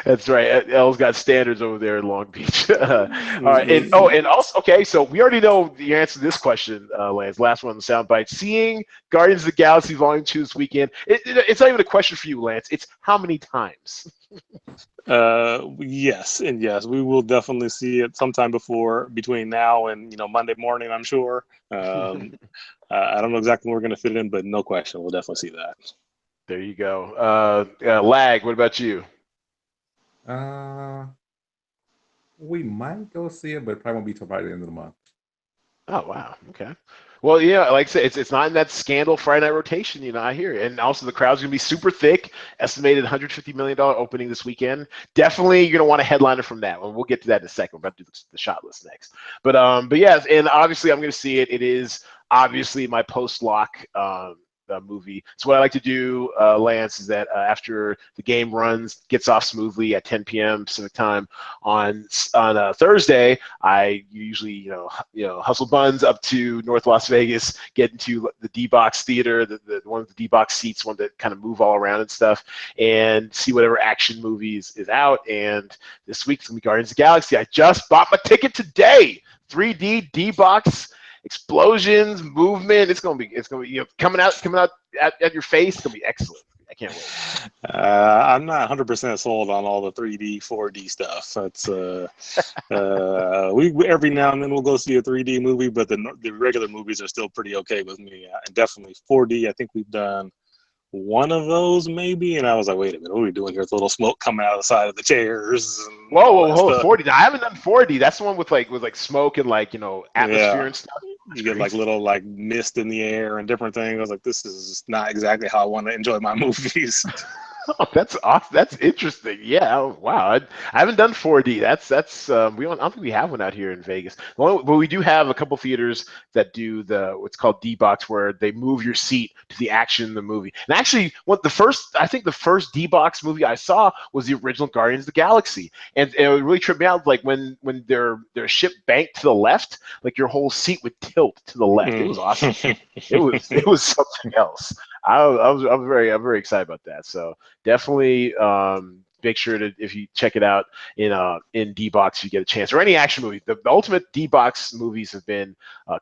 That's right. Elle's got standards over there in Long Beach. All right. And also, okay, so we already know the answer to this question, Lance. Last one on the soundbite. Seeing Guardians of the Galaxy Volume 2 this weekend, it's not even a question for you, Lance. It's how many times? Yes, and yes, we will definitely see it sometime between now and Monday morning, I'm sure. I don't know exactly where we're going to fit it in, but no question, we'll definitely see that. There you go. Lag, what about you? We might go see it, but it probably won't be till probably the end of the month. Oh wow. Okay. Well, yeah, like I said, it's not in that scandal Friday night rotation. I hear it. And also the crowd's gonna be super thick. Estimated $150 million opening this weekend. Definitely, you're gonna want a headliner from that one. We'll get to that in a second. We're about to do the shot list next. But yeah, and obviously I'm gonna see it. It is obviously my post-lock movie. So what I like to do, Lance, is that after the game gets off smoothly at 10 p.m. Pacific time on Thursday, I usually hustle buns up to North Las Vegas, get into the D-Box theater, the one of the D-Box seats, one that kind of move all around and stuff, and see whatever action movies is out. And this week's gonna be Guardians of the Galaxy. I just bought my ticket today. 3D D-Box. Explosions, movement. It's gonna be coming out at your face. It's gonna be excellent. I can't wait. I'm not 100% sold on all the 3D, 4D stuff. That's we every now and then we'll go see a 3D movie, but the regular movies are still pretty okay with me. And definitely 4D. I think we've done one of those maybe, and I was like, wait a minute, what are we doing here? With a little smoke coming out of the side of the chairs. Whoa, hold on, 4D. Now, I haven't done 4D. That's the one with smoke and atmosphere and stuff. You get little mist in the air and different things. I was like, this is not exactly how I want to enjoy my movies. Oh, that's awesome. That's interesting. Yeah. Oh, wow. I haven't done 4D. That's I don't think we have one out here in Vegas. But we do have a couple theaters that do what's called D-Box, where they move your seat to the action in the movie. And actually, I think the first D-Box movie I saw was the original Guardians of the Galaxy, and it really tripped me out. Like when their ship banked to the left, like your whole seat would tilt to the left. It was awesome. it was something else. I'm very excited about that. So definitely make sure to, if you check it out in D-Box, if you get a chance, or any action movie. The ultimate D-Box movies have been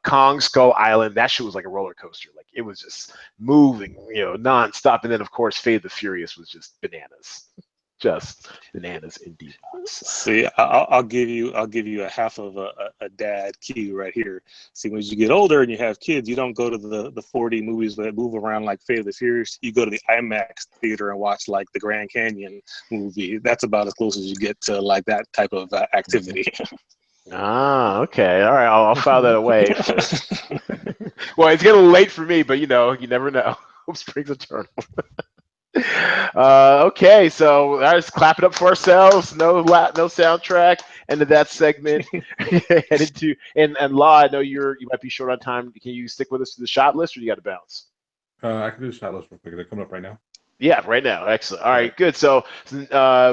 Kong Skull Island. That shit was like a roller coaster. Like it was just moving, nonstop. And then of course Fate of the Furious was just bananas. Just bananas in D-Box. See, I'll give you a half of a dad key right here. See, when you get older and you have kids, you don't go to the 4D movies that move around like Fate of the Furious. You go to the IMAX theater and watch like the Grand Canyon movie. That's about as close as you get to like that type of activity. Okay. All right. I'll file that away. Well, it's getting late for me, but you never know. Hope Springs Eternal. Okay, so I just clap it up for ourselves. No soundtrack. End of that segment. Headed to and Law. I know you might be short on time. Can you stick with us to the shot list, or you got to bounce? I can do the shot list real quick. They're coming up right now. Yeah, right now. Excellent. All right, good. So,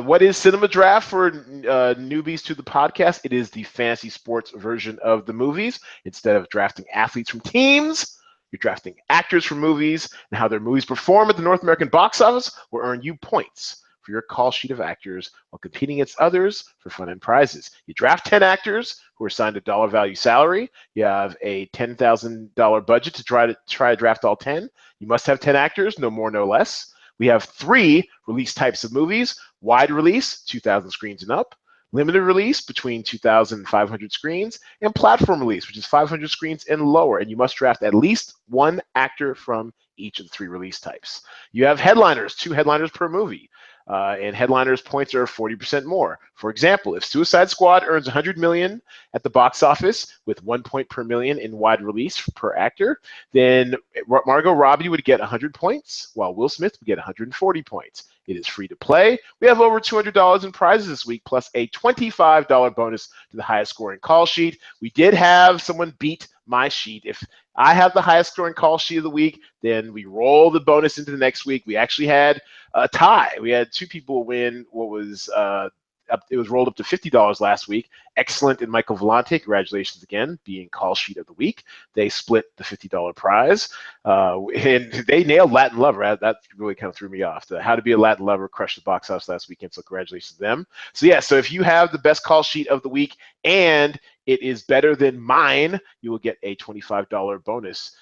what is Cinema Draft for newbies to the podcast? It is the fantasy sports version of the movies. Instead of drafting athletes from teams, you're drafting actors from movies, and how their movies perform at the North American box office will earn you points for your call sheet of actors while competing against others for fun and prizes. You draft 10 actors who are assigned a dollar value salary. You have a $10,000 budget to try to draft all 10. You must have 10 actors, no more, no less. We have 3 release types of movies: wide release, 2,000 screens and up; limited release, between 2,000 and 500 screens; and platform release, which is 500 screens and lower. And you must draft at least 1 actor from each of the 3 release types. You have headliners, 2 headliners per movie. And headliners' points are 40% more. For example, if Suicide Squad earns $100 million at the box office with 1 point per million in wide release per actor, then Margot Robbie would get 100 points, while Will Smith would get 140 points. It is free to play. We have over $200 in prizes this week, plus a $25 bonus to the highest scoring call sheet. We did have someone beat my sheet. If I have the highest scoring call sheet of the week, then we roll the bonus into the next week. We actually had a tie. We had 2 people win what was it was rolled up to $50 last week. Excellent and Michael Vellante, congratulations again, being call sheet of the week. They split the $50 prize, and they nailed Latin Lover. That really kind of threw me off. How to Be a Latin Lover crushed the box office last weekend, so congratulations to them. So yeah, so if you have the best call sheet of the week and it is better than mine, you will get a $25 bonus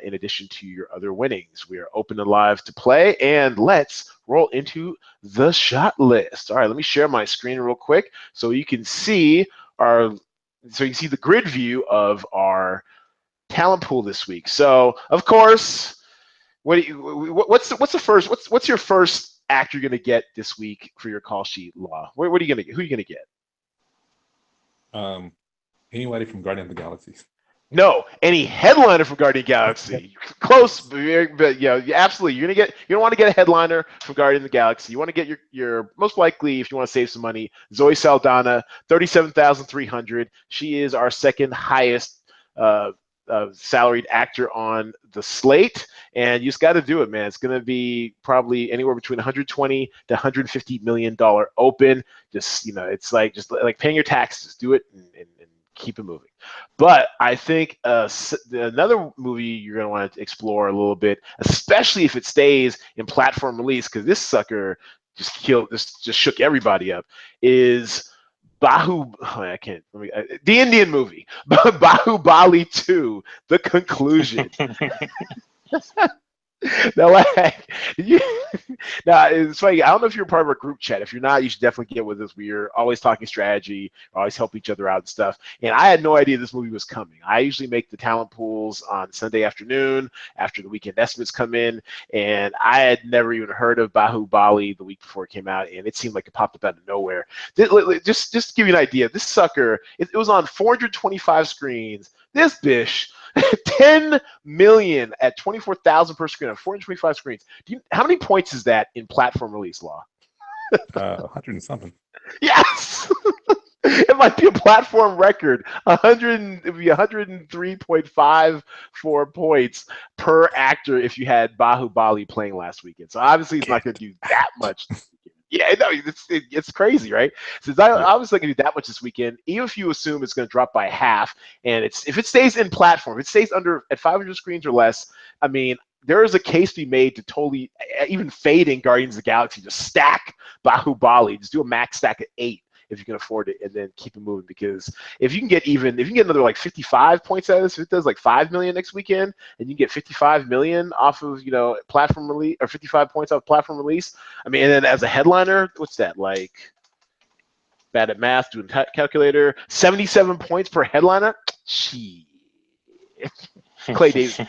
in addition to your other winnings. We are open and live to play, and let's roll into the shot list. All right, let me share my screen real quick so you can see the grid view of our talent pool this week. So, of course, what's your first actor you're going to get this week for your call sheet, Law? What are you going to get? Who are you going to get? Anybody from Guardian of the Galaxy. No, any headliner from Guardian of the Galaxy. Close, but yeah, absolutely. You don't want to get a headliner from Guardian of the Galaxy. You want to get your most likely, if you want to save some money, Zoe Saldana, 37,300. She is our second highest salaried actor on the slate, and you just got to do it, man. It's going to be probably anywhere between 120 to 150 million dollar open. Just it's like paying your taxes. Do it and keep it moving. But I think another movie you're going to want to explore a little bit, especially if it stays in platform release, because this sucker just shook everybody up, is the Indian movie, Bahubali 2, The Conclusion. Now, it's funny. I don't know if you're part of our group chat. If you're not, you should definitely get with us. We're always talking strategy, always help each other out and stuff. And I had no idea this movie was coming. I usually make the talent pools on Sunday afternoon after the weekend estimates come in, and I had never even heard of Bahubali the week before it came out, and it seemed like it popped up out of nowhere. Just to give you an idea, this sucker, it was on 425 screens. This bish. 10 million at 24,000 per screen on 425 screens. How many points is that in platform release, Law? 100 and something. Yes. It might be a platform record. It would be 103.54 points per actor if you had Bahubali playing last weekend. So obviously it's not going to do that much. Yeah, no, it's crazy, right? So it's obviously going to do that much this weekend, even if you assume it's going to drop by half. And if it stays in platform, if it stays at 500 screens or less, I mean, there is a case to be made to totally, even fading Guardians of the Galaxy, just stack Bahubali, just do a max stack at 8 if you can afford it, and then keep it moving. Because if you can get another like 55 points out of this, if it does like 5 million next weekend, and you get 55 million off of platform release, or 55 points off platform release, I mean, and then as a headliner, what's that like? Bad at math, doing calculator. 77 points per headliner. Gee. Clay Davis.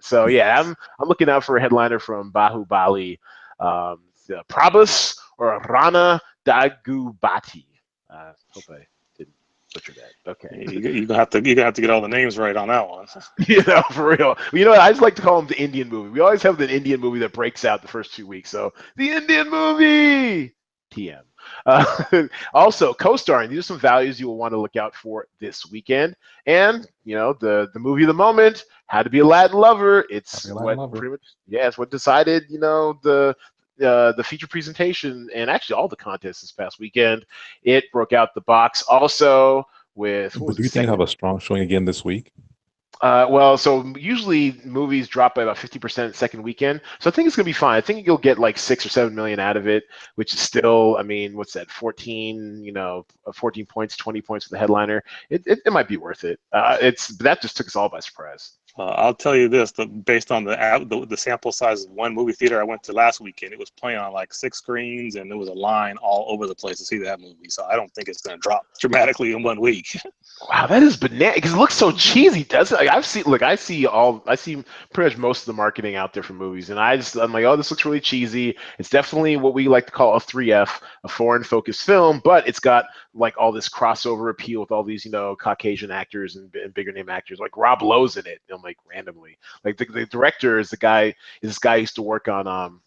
So yeah, I'm looking out for a headliner from Bahubali, Prabhas or Rana Dagubati. Hope I didn't butchered that. Okay. You're gonna have to get all the names right on that one. For real. You know what? I just like to call them the Indian movie. We always have the Indian movie that breaks out the first 2 weeks. So the Indian movie, TM. Also, co-starring. These are some values you will want to look out for this weekend. And the movie of the moment, How to Be a Latin Lover. It's pretty much it's what decided the feature presentation and actually all the contests this past weekend. It broke out the box also with. Do you think it'll have a strong showing again this week? So usually movies drop by about 50% second weekend. So I think it's going to be fine. I think you'll get like 6 or 7 million out of it, which is still, I mean, what's that? 14 points, 20 points for the headliner. It might be worth it. That just took us all by surprise. I'll tell you this: based on the sample size of one movie theater I went to last weekend, it was playing on like 6 screens, and there was a line all over the place to see that movie. So I don't think it's going to drop dramatically in 1 week. Wow, that is bananas because it looks so cheesy, doesn't it? Like, I see pretty much most of the marketing out there for movies, and I'm like, oh, this looks really cheesy. It's definitely what we like to call a 3F, a foreign focused film, but it's got like all this crossover appeal with all these Caucasian actors and bigger name actors. Like Rob Lowe's in it. Like randomly, like the director is this guy who used to work on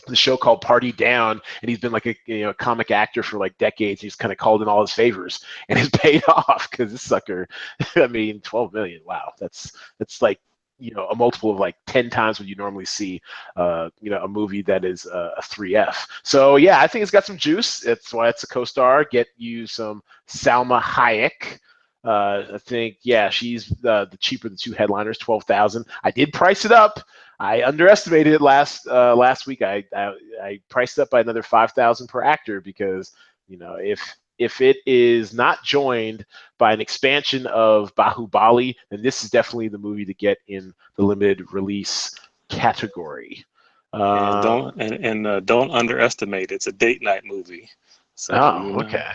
the show called Party Down, and he's been like a comic actor for like decades. He's kind of called in all his favors, and it's paid off because this sucker, I mean, 12 million. Wow, that's like a multiple of like 10 times what you normally see a movie that is a 3F. So yeah, I think it's got some juice. That's why it's a co-star. Get you some Salma Hayek. I think, she's the cheaper of the 2 headliners, 12,000. I did price it up. I underestimated it last week. I priced it up by another 5,000 per actor because if it is not joined by an expansion of Bahubali, then this is definitely the movie to get in the limited release category. And don't underestimate. It's a date night movie. So okay.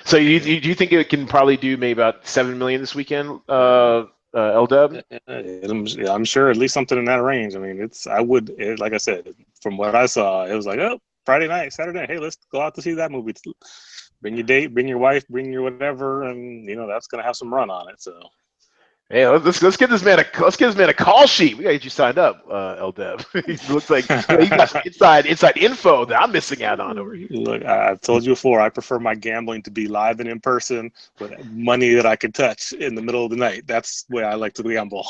So do you think it can probably do maybe about 7 million this weekend, L-Dub? I'm sure at least something in that range. I mean, like I said, from what I saw, it was like, oh, Friday night, Saturday, hey, let's go out to see that movie. Bring your date, bring your wife, bring your whatever, and that's gonna have some run on it. So. Hey, let's get this man a call sheet. We gotta get you signed up, L-Dub. It looks like you got some inside info that I'm missing out on over here. Look, I've told you before, I prefer my gambling to be live and in person with money that I can touch in the middle of the night. That's where I like to gamble.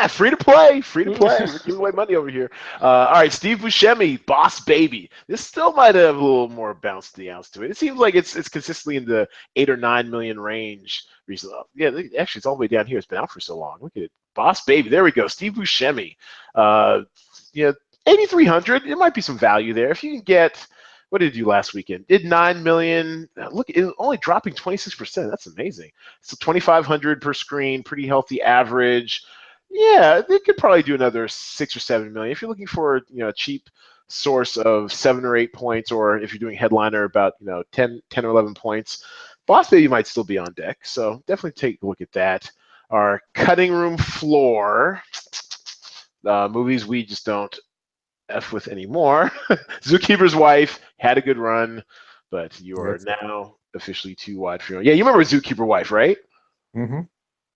Free to play. We're giving away money over here. All right, Steve Buscemi, Boss Baby. This still might have a little more bounce to the ounce to it. It seems like it's consistently in the 8 or 9 million range recently. Yeah, actually, it's all the way down here. It's been out for so long. Look at it. Boss Baby. There we go. Steve Buscemi. 8,300. It might be some value there. If you can get, what did it do last weekend? Did 9 million. Look, it's only dropping 26%. That's amazing. So 2,500 per screen, pretty healthy average. Yeah, they could probably do another 6 or 7 million. If you're looking for, a cheap source of 7 or 8 points, or if you're doing headliner about, 10 or 11 points, Boss Baby might still be on deck. So definitely take a look at that. Our cutting room floor, movies we just don't F with anymore. Zookeeper's Wife had a good run, but you are now officially too wide for your own. Yeah, you remember Zookeeper Wife, right? Mm-hmm.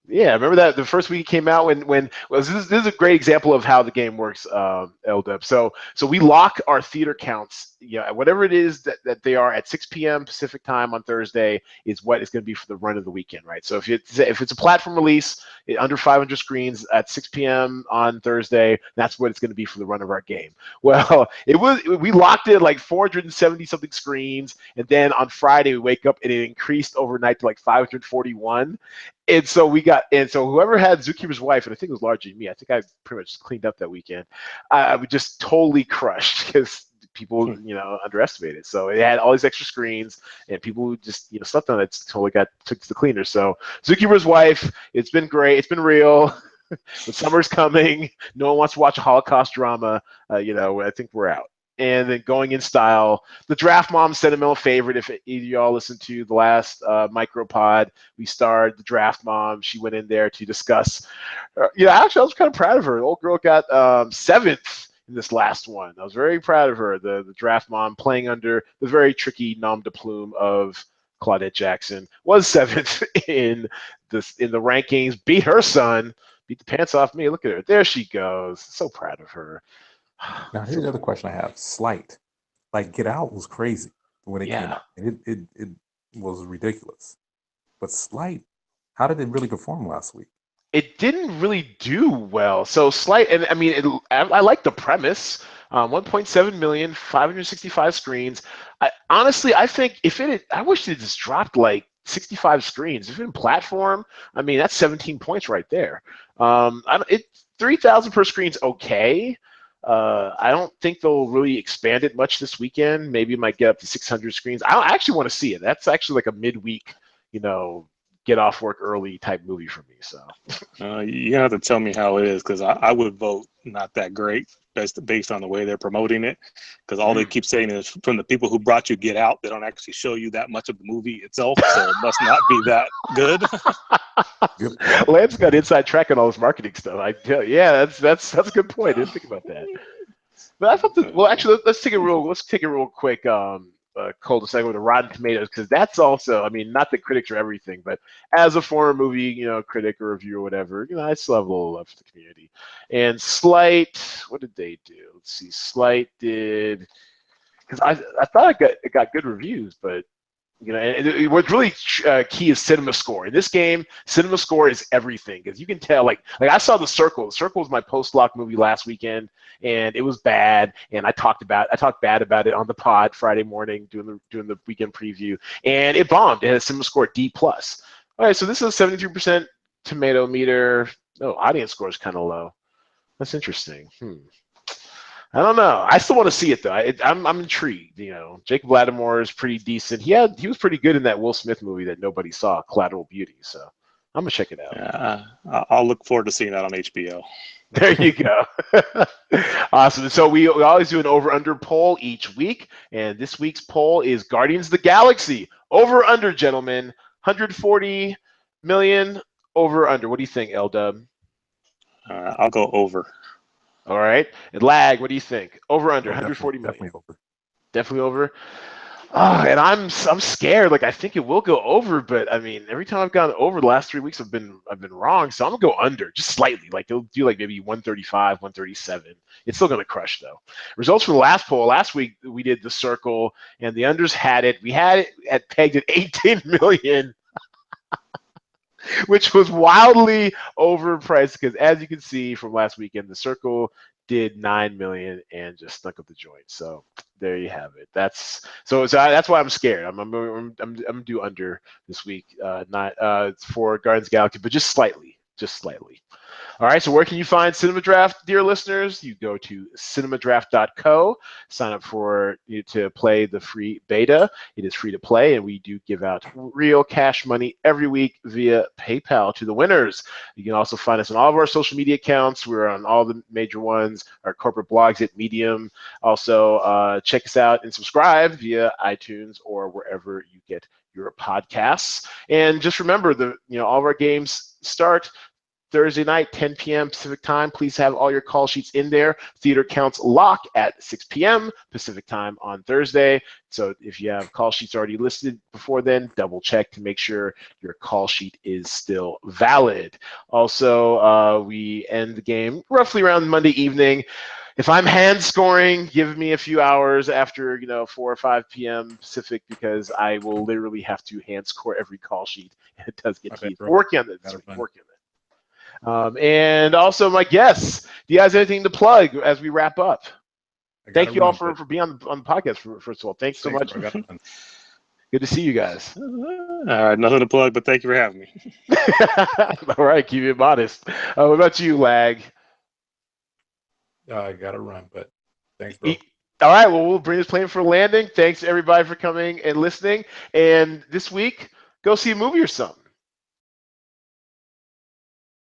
Yeah, remember that the first week it came out this is a great example of how the game works, L-Dub. So we lock our theater counts, whatever it is that they are at 6 p.m. Pacific time on Thursday is what it's going to be for the run of the weekend, right? So if it's a platform release under 500 screens at 6 p.m. on Thursday, that's what it's going to be for the run of our game. Well, we locked in like 470 something screens, and then on Friday we wake up and it increased overnight to like 541. And so whoever had Zookeeper's Wife, and I think it was largely me, I think I pretty much cleaned up that weekend. I was just totally crushed because people, underestimated. So it had all these extra screens, and people just, slept on it. Totally took to the cleaner. So Zookeeper's Wife, it's been great. It's been real. The summer's coming. No one wants to watch a Holocaust drama. I think we're out. And then going in style, the Draft Mom sentimental favorite. If either of y'all listened to the last micropod, we starred the Draft Mom. She went in there to discuss. Actually, I was kind of proud of her. The old girl got 7th in this last one. I was very proud of her. The Draft Mom playing under the very tricky nom de plume of Claudette Jackson was 7th in the rankings. Beat her son. Beat the pants off me. Look at her. There she goes. So proud of her. Now, here's the other question I have. Slight. Like, Get Out was crazy when it came out. It was ridiculous. But Slight, how did it really perform last week? It didn't really do well. So Slight, and I mean, I like the premise. 1.7 million, 565 screens. Honestly, I think I wish it just dropped like 65 screens. If it in platform, I mean, that's 17 points right there. 3,000 per screen's okay. I don't think they'll really expand it much this weekend. Maybe it might get up to 600 screens. I actually want to see it. That's actually like a midweek, get off work early type movie for me. So you have to tell me how it is, because I would vote not that great based on the way they're promoting it, because all they keep saying is from the people who brought you Get Out, they don't actually show you that much of the movie itself, so it must not be that good. Lance got inside track on all this marketing stuff. That's a good point. I didn't think about that. But I thought actually, let's take a real quick cul-de-sac with the Rotten Tomatoes, because that's also, I mean, not that critics are everything, but as a former movie, critic or reviewer or whatever, I still have a little love for the community. And Slight, what did they do? Let's see, Slight did, because I thought it got good reviews, but and what's really key is Cinema Score. In this game, Cinema Score is everything, because you can tell. Like I saw The Circle. The Circle was my post-lock movie last weekend, and it was bad. And I talked bad about it on the pod Friday morning, doing the weekend preview, and it bombed. It had a Cinema Score D+. All right, so this is a 73% tomato meter. Oh, audience score is kind of low. That's interesting. I don't know. I still want to see it though. I'm intrigued. Jacob Latimore is pretty decent. He was pretty good in that Will Smith movie that nobody saw, Collateral Beauty. So I'm gonna check it out. Yeah, I'll look forward to seeing that on HBO. There you go. Awesome. So we always do an over/under poll each week, and this week's poll is Guardians of the Galaxy over/under, gentlemen. 140 million over/under. What do you think, L-Dub? I'll go over. All right. And Lag, what do you think? Over/under, 140 million. Definitely over. Definitely over. And I'm scared. Like, I think it will go over, but I mean, every time I've gone over the last 3 weeks, I've been wrong. So I'm gonna go under, just slightly. Like they'll do like maybe 135, 137. It's still gonna crush though. Results from the last poll last week, we did The Circle, and the unders had it. We had it at pegged at 18 million. Which was wildly overpriced, because as you can see from last weekend, The Circle did 9 million and just stunk up the joint. So there you have it. That's why I'm scared. I'm gonna do under this week, not for Guardians of the Galaxy, but just slightly. All right, so where can you find Cinema Draft, dear listeners? You go to cinemadraft.co, sign up to play the free beta. It is free to play, and we do give out real cash money every week via PayPal to the winners. You can also find us on all of our social media accounts. We're on all the major ones, our corporate blogs at Medium. Also, check us out and subscribe via iTunes or wherever you get your podcasts. And just remember, all of our games start Thursday night, 10 p.m. Pacific time. Please have all your call sheets in there. Theater counts lock at 6 p.m. Pacific time on Thursday. So if you have call sheets already listed before then, double check to make sure your call sheet is still valid. Also, we end the game roughly around Monday evening. If I'm hand scoring, give me a few hours after 4 or 5 p.m. Pacific, because I will literally have to hand score every call sheet. It does get to working on this. And also my guests. Do you guys have anything to plug as we wrap up? Thank you all for being on the podcast. First of all, thanks so much. Good to see you guys. All right, nothing to plug, but thank you for having me. All right, keep it modest. What about you, Lag? I got to run, but thanks, bro. All right, well, we'll bring this plane for a landing. Thanks, everybody, for coming and listening. And this week, go see a movie or something.